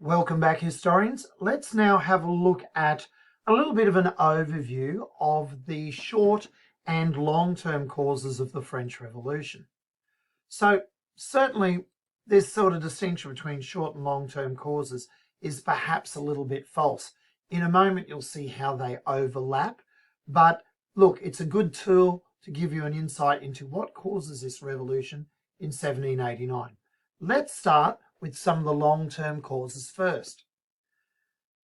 Welcome back, historians. Let's now have a look at a little bit of an overview of the short and long-term causes of the French Revolution. So certainly this sort of distinction between short and long-term causes is perhaps a little bit false. In a moment, you'll see how they overlap. But look, it's a good tool to give you an insight into what causes this revolution in 1789. Let's start with some of the long-term causes first.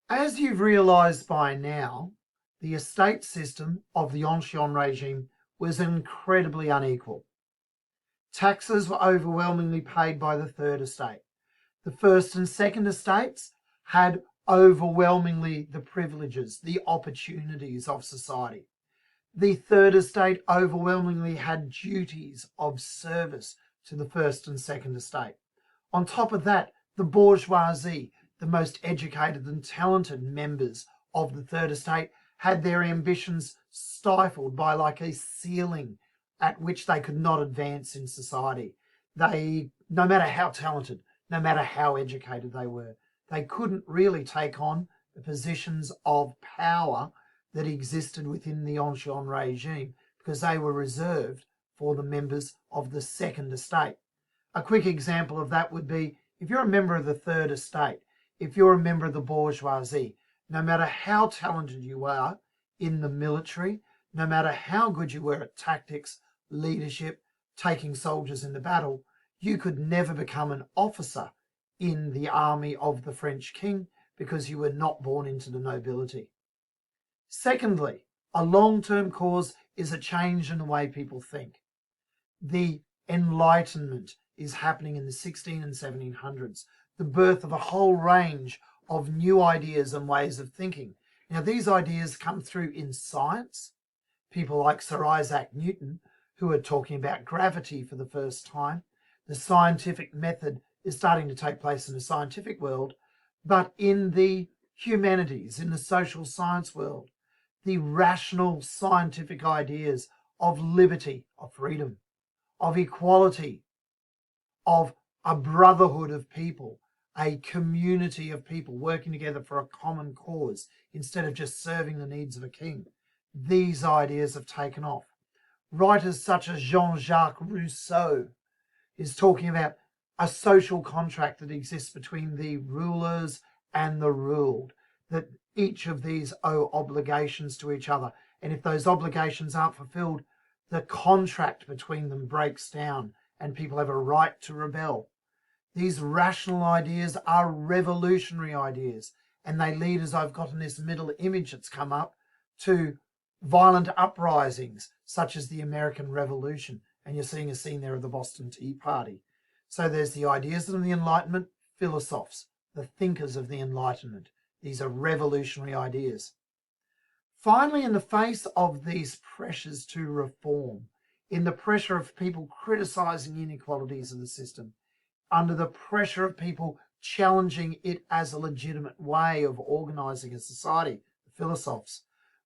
As you've realised by now, the estate system of the Ancien regime was incredibly unequal. Taxes were overwhelmingly paid by the Third Estate. The First and Second Estates had overwhelmingly the privileges, the opportunities of society. The Third Estate overwhelmingly had duties of service to the First and Second Estate. On top of that, the bourgeoisie, the most educated and talented members of the Third Estate, had their ambitions stifled by like a ceiling at which they could not advance in society. They, no matter how talented, no matter how educated they were, they couldn't really take on the positions of power that existed within the Ancien regime because they were reserved for the members of the Second Estate. A quick example of that would be if you're a member of the Third Estate, if you're a member of the bourgeoisie, no matter how talented you are in the military, no matter how good you were at tactics, leadership, taking soldiers into battle, you could never become an officer in the army of the French king because you were not born into the nobility. Secondly, a long-term cause is a change in the way people think. The Enlightenment is happening in the 16 and 1700s, the birth of a whole range of new ideas and ways of thinking. Now, these ideas come through in science. People like Sir Isaac Newton, who are talking about gravity for the first time. The scientific method is starting to take place in the scientific world, but in the humanities, in the social science world, the rational scientific ideas of liberty, of freedom, of equality, of a brotherhood of people, a community of people working together for a common cause instead of just serving the needs of a king. These ideas have taken off. Writers such as Jean-Jacques Rousseau is talking about a social contract that exists between the rulers and the ruled, that each of these owe obligations to each other. And if those obligations aren't fulfilled, the contract between them breaks down and people have a right to rebel. These rational ideas are revolutionary ideas, and they lead, as I've got in this middle image that's come up, to violent uprisings such as the American Revolution. And you're seeing a scene there of the Boston Tea Party. So there's the ideas of the Enlightenment, philosophers, the thinkers of the Enlightenment. These are revolutionary ideas. Finally, in the face of these pressures to reform, in the pressure of people criticizing inequalities in the system, under the pressure of people challenging it as a legitimate way of organizing a society, the philosophers,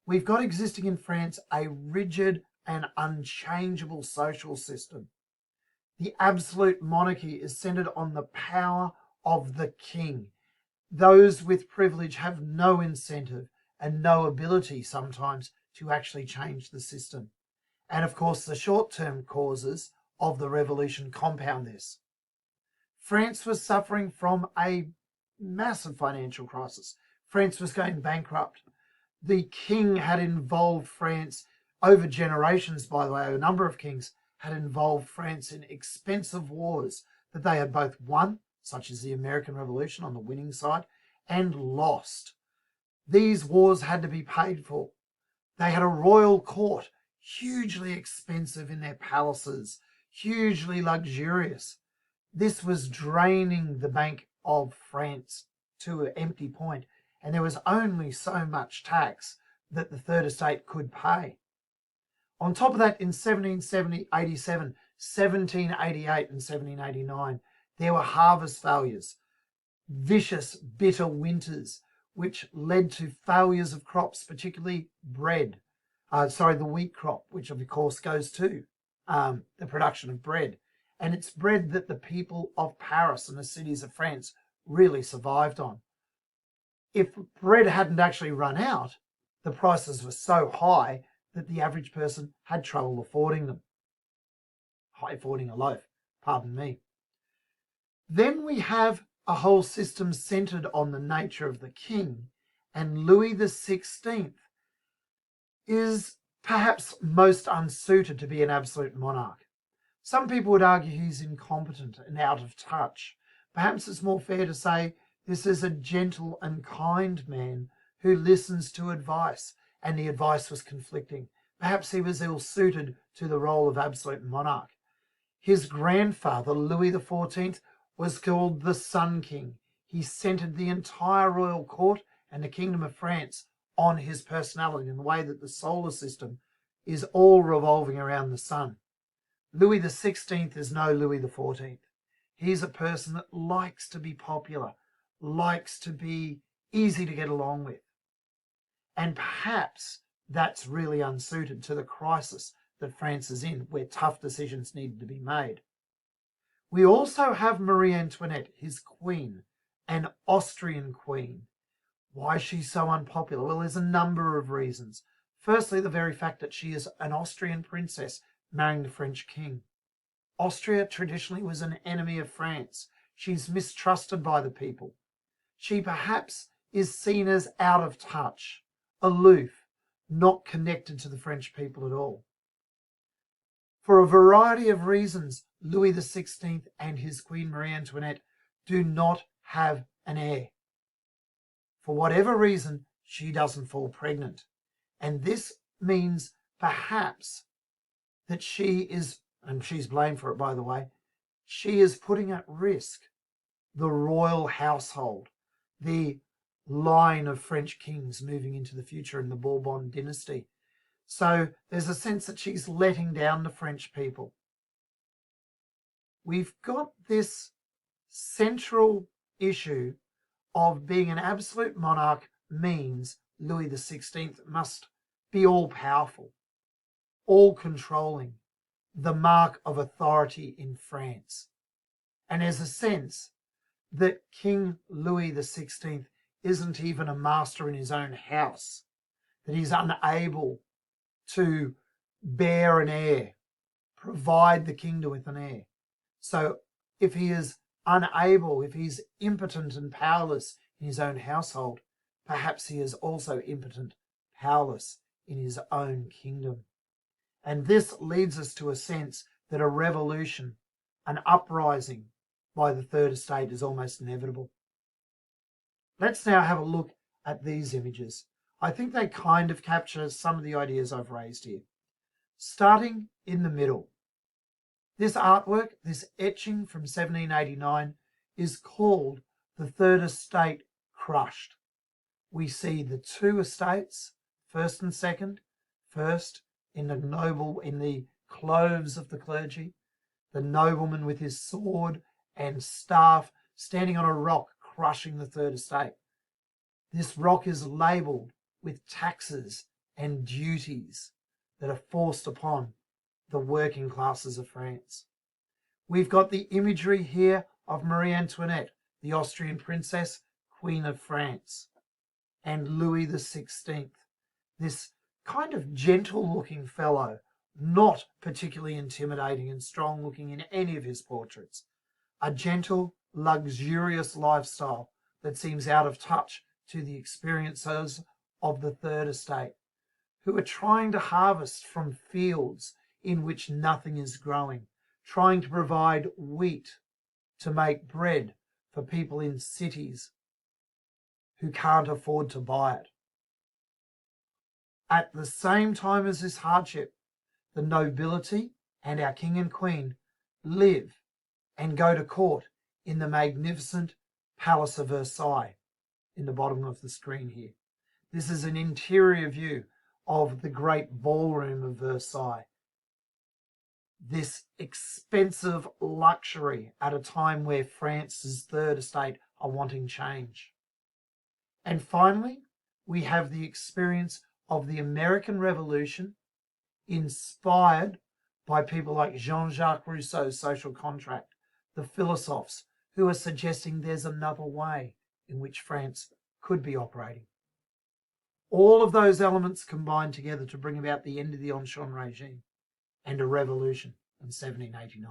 we've got existing in France a rigid and unchangeable social system. The absolute monarchy is centered on the power of the king. Those with privilege have no incentive and no ability sometimes to actually change the system. And of course, the short-term causes of the revolution compound this. France was suffering from a massive financial crisis. France was going bankrupt. The king had involved France over generations, by the way. A number of kings had involved France in expensive wars that they had both won, such as the American Revolution on the winning side, and lost. These wars had to be paid for. They had a royal court, hugely expensive in their palaces, hugely luxurious. This was draining the Bank of France to an empty point, and there was only so much tax that the Third Estate could pay. On top of that, in 1787, 1788 and 1789, there were harvest failures, vicious, bitter winters, which led to failures of crops, particularly bread. The wheat crop, which of course goes to the production of bread. And it's bread that the people of Paris and the cities of France really survived on. If bread hadn't actually run out, the prices were so high that the average person had trouble affording them. Affording a loaf, pardon me. Then we have a whole system centered on the nature of the king, and Louis XVI is perhaps most unsuited to be an absolute monarch. Some people would argue he's incompetent and out of touch. Perhaps it's more fair to say this is a gentle and kind man who listens to advice, and the advice was conflicting. Perhaps he was ill-suited to the role of absolute monarch. His grandfather, Louis XIV, was called the Sun King. He centered the entire royal court and the Kingdom of France on his personality in the way that the solar system is all revolving around the sun. Louis XVI is no Louis XIV. He's a person that likes to be popular, likes to be easy to get along with. And perhaps that's really unsuited to the crisis that France is in, where tough decisions needed to be made. We also have Marie Antoinette, his queen, an Austrian queen. Why is she so unpopular? Well, there's a number of reasons. Firstly, the very fact that she is an Austrian princess marrying the French king. Austria traditionally was an enemy of France. She's mistrusted by the people. She perhaps is seen as out of touch, aloof, not connected to the French people at all. For a variety of reasons, Louis XVI and his Queen Marie Antoinette do not have an heir. For whatever reason, she doesn't fall pregnant. And this means perhaps that she is, and she's blamed for it by the way, she is putting at risk the royal household, the line of French kings moving into the future in the Bourbon dynasty. So there's a sense that she's letting down the French people. We've got this central issue of being an absolute monarch means Louis XVI must be all-powerful, all-controlling, the mark of authority in France. And there's a sense that King Louis XVI isn't even a master in his own house, that he's unable to bear an heir, provide the kingdom with an heir. So if he is unable, if he's impotent and powerless in his own household, perhaps he is also impotent, powerless in his own kingdom. And this leads us to a sense that a revolution, an uprising by the Third Estate is almost inevitable. Let's now have a look at these images. I think they kind of capture some of the ideas I've raised here. Starting in the middle, this artwork, this etching from 1789, is called The Third Estate Crushed. We see the two estates, first and second, first in the clothes of the clergy, the nobleman with his sword and staff standing on a rock crushing the Third Estate. This rock is labelled with taxes and duties that are forced upon the working classes of France. We've got the imagery here of Marie Antoinette, the Austrian princess, Queen of France, and Louis XVI, this kind of gentle-looking fellow, not particularly intimidating and strong-looking in any of his portraits. A gentle, luxurious lifestyle that seems out of touch to the experiences of the Third Estate, who are trying to harvest from fields in which nothing is growing, trying to provide wheat to make bread for people in cities who can't afford to buy it. At the same time as this hardship, the nobility and our king and queen live and go to court in the magnificent Palace of Versailles in the bottom of the screen here. This is an interior view of the great ballroom of Versailles. This expensive luxury at a time where France's Third Estate are wanting change. And finally, we have the experience of the American Revolution, inspired by people like Jean-Jacques Rousseau's Social Contract, the philosophes who are suggesting there's another way in which France could be operating. All of those elements combined together to bring about the end of the Ancien regime and a revolution in 1789.